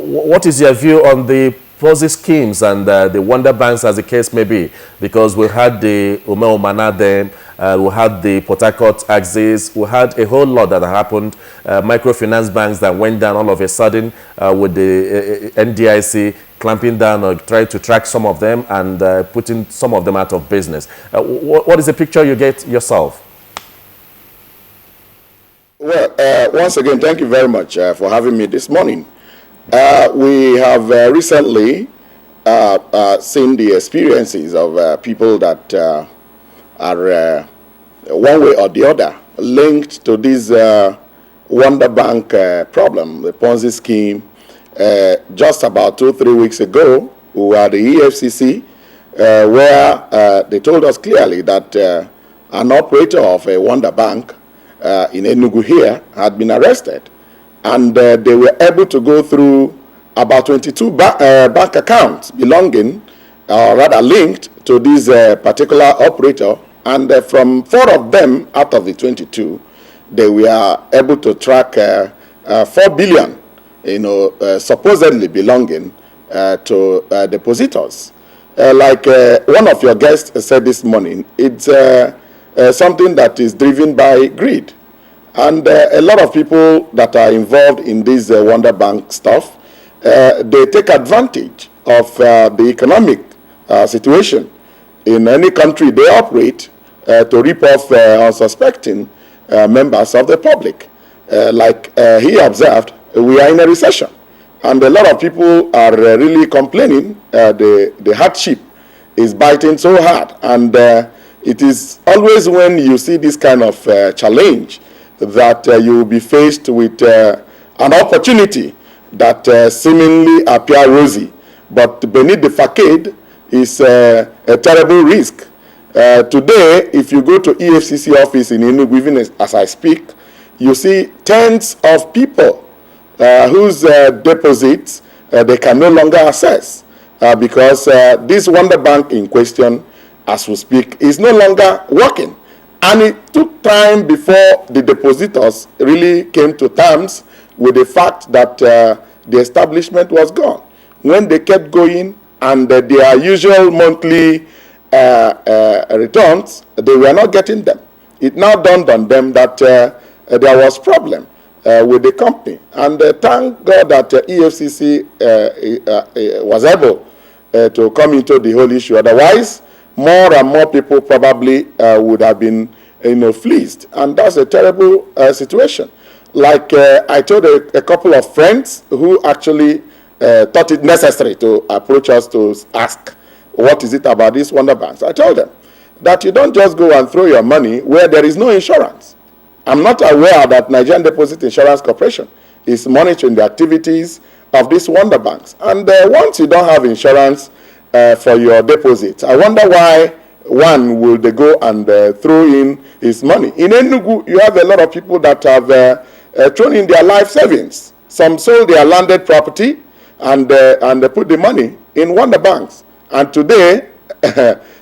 What is your view on the Ponzi schemes and the wonder banks, as the case may be? Because we had the Umana then, we had the Port Harcourt Axis, we had a whole lot that happened, microfinance banks that went down all of a sudden with the NDIC clamping down or trying to track some of them and putting some of them out of business. What is the picture you get yourself? Well, once again, thank you very much for having me this morning. We have recently seen the experiences of people that are one way or the other linked to this Wonder Bank problem, the Ponzi scheme. Just about 2-3 weeks ago, we were at the EFCC where they told us clearly that an operator of a Wonder Bank in Enugu here had been arrested. And they were able to go through about 22 bank accounts belonging, or rather linked to this particular operator. And from 4 of them out of the 22, they were able to track 4 billion, supposedly belonging to depositors. Like one of your guests said this morning, it's something that is driven by greed. And a lot of people that are involved in this Wonder Bank stuff, they take advantage of the economic situation in any country they operate to rip off unsuspecting members of the public. Like he observed, we are in a recession. And a lot of people are really complaining the hardship is biting so hard. And it is always when you see this kind of challenge that you will be faced with an opportunity that seemingly appear rosy, but beneath the facade is a terrible risk. Today, if you go to EFCC office in Enugu, even as I speak, you see tens of people whose deposits they can no longer access because this Wonder Bank in question, as we speak, is no longer working. And it took time before the depositors really came to terms with the fact that the establishment was gone. When they kept going and their usual monthly returns, they were not getting them. It now dawned on them that there was problem with the company. And thank God that EFCC was able to come into the whole issue. Otherwise, more and more people probably would have been, fleeced, and that's a terrible situation. Like I told a couple of friends who actually thought it necessary to approach us to ask, what is it about these Wonder Banks? I told them that you don't just go and throw your money where there is no insurance. I'm not aware that Nigerian Deposit Insurance Corporation is monitoring the activities of these Wonder Banks. And once you don't have insurance for your deposits, I wonder why one will they go and throw in his money. In Enugu, you have a lot of people that have thrown in their life savings. Some sold their landed property and they put the money in Wonder Banks. And today,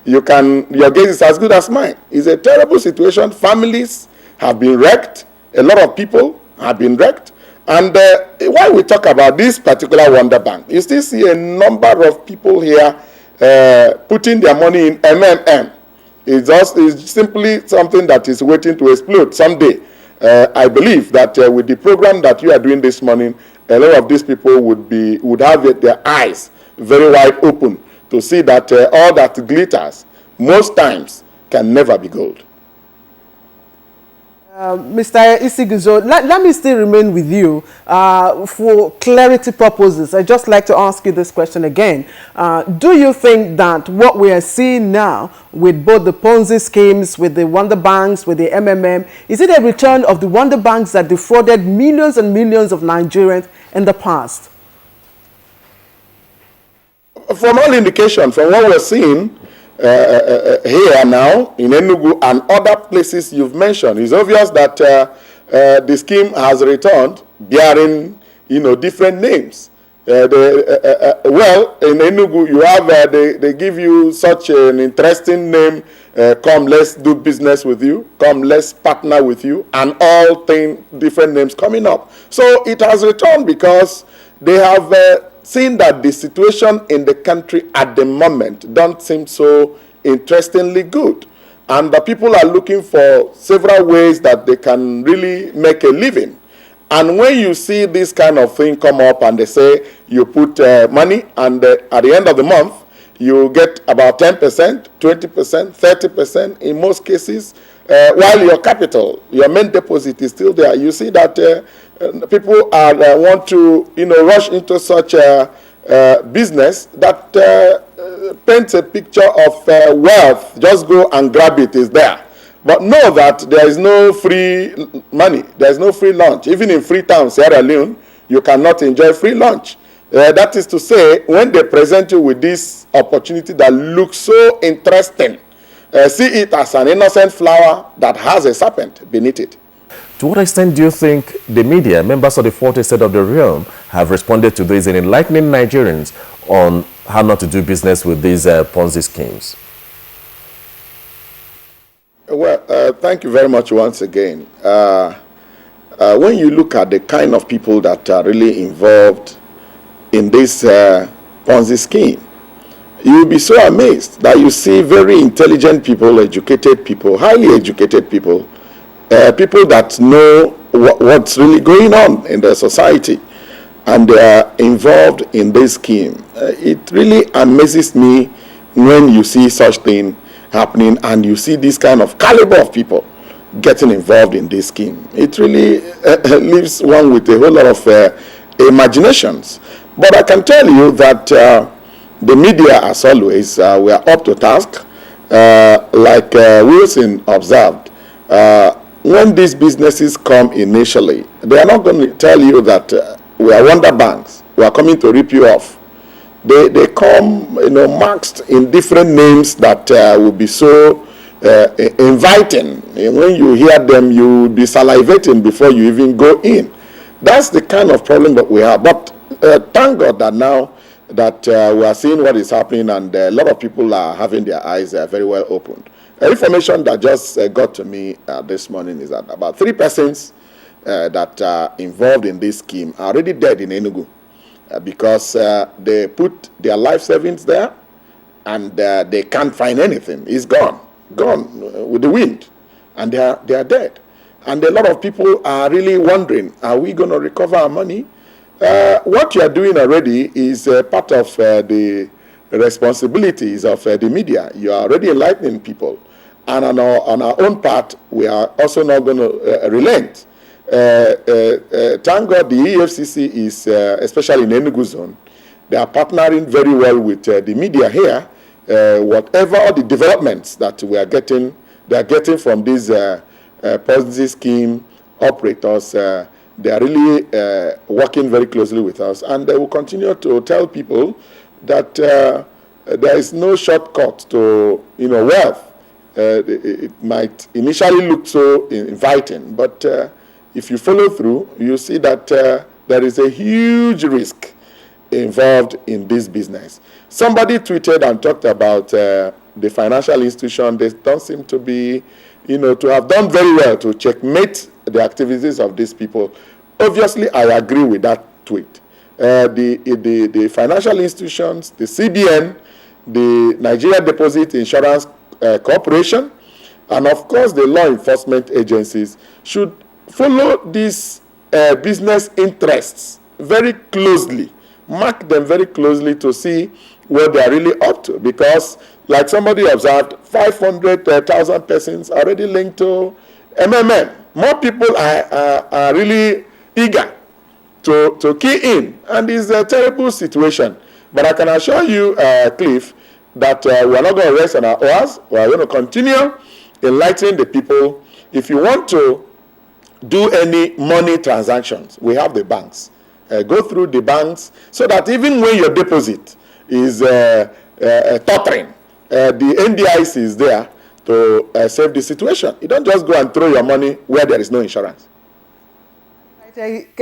your guess is as good as mine. It's a terrible situation. Families have been wrecked. A lot of people have been wrecked. And while we talk about this particular Wonder Bank, you still see a number of people here putting their money in MMM. It's simply something that is waiting to explode someday. I believe that with the program that you are doing this morning, a lot of these people would have their eyes very wide open to see that all that glitters most times can never be gold. Mr. Isiguzo, let me still remain with you for clarity purposes. I'd just like to ask you this question again. Do you think that what we are seeing now with both the Ponzi schemes, with the Wonder Banks, with the MMM, is it a return of the Wonder Banks that defrauded millions and millions of Nigerians in the past? From all indication, from what we're seeing, here now in Enugu and other places you've mentioned, it's obvious that the scheme has returned bearing, different names. Well, in Enugu, you have they give you such an interesting name. Come, let's do business with you. Come, let's partner with you, and all different names coming up. So it has returned because they have seen that the situation in the country at the moment don't seem so interestingly good. And the people are looking for several ways that they can really make a living. And when you see this kind of thing come up and they say you put money and at the end of the month, you get about 10%, 20%, 30% in most cases, while your capital, your main deposit is still there. You see that people want to, rush into such a business that paints a picture of wealth. Just go and grab it, is there. But know that there is no free money. There is no free lunch. Even in Freetown, Sierra Leone, you cannot enjoy free lunch. That is to say, when they present you with this opportunity that looks so interesting, see it as an innocent flower that has a serpent beneath it. To what extent do you think the media, members of the 40th state of the realm, have responded to this in enlightening Nigerians on how not to do business with these Ponzi schemes? Well, thank you very much once again. When you look at the kind of people that are really involved in this Ponzi scheme, you'll be so amazed that you see very intelligent people, educated people, highly educated people, people that know what's really going on in the society, and they are involved in this scheme. It really amazes me when you see such thing happening and you see this kind of caliber of people getting involved in this scheme. It really leaves one with a whole lot of imaginations. But I can tell you that the media, as always, we are up to task. Like Wilson observed, when these businesses come initially, they are not going to tell you that we are wonder banks, we are coming to rip you off. They come, marked in different names that will be so inviting. And when you hear them, you will be salivating before you even go in. That's the kind of problem that we have. But thank God that now that we are seeing what is happening, and a lot of people are having their eyes very well opened. Information that just got to me this morning is that about 3 persons that are involved in this scheme are already dead in Enugu. Because they put their life savings there and they can't find anything. It's gone with the wind, and they are dead. And a lot of people are really wondering, are we going to recover our money? What you are doing already is part of the responsibilities of the media. You are already enlightening people. And on our own part, we are also not going to relent. Thank God the EFCC is, especially in Enugu zone, they are partnering very well with the media here. Whatever the developments that we are getting, they are getting from these Ponzi scheme operators, they are really working very closely with us, and they will continue to tell people that there is no shortcut to wealth. It might initially look so inviting, but if you follow through, you see that there is a huge risk involved in this business. Somebody tweeted and talked about the financial institution. They don't seem to be, to have done very well to checkmate the activities of these people. Obviously, I agree with that tweet. The financial institutions, the CBN, the Nigeria Deposit Insurance Corporation, and of course the law enforcement agencies should follow these business interests very closely, mark them very closely to see what they are really up to. Because, like somebody observed, 500,000 persons are already linked to MMM. More people are really eager to key in, and it's a terrible situation. But I can assure you, Cliff, that we are not going to rest on our oars. We are going to continue enlightening the people. If you want to do any money transactions, we have the banks. Go through the banks so that even when your deposit is tottering, the NDIC is there to save the situation. You don't just go and throw your money where there is no insurance.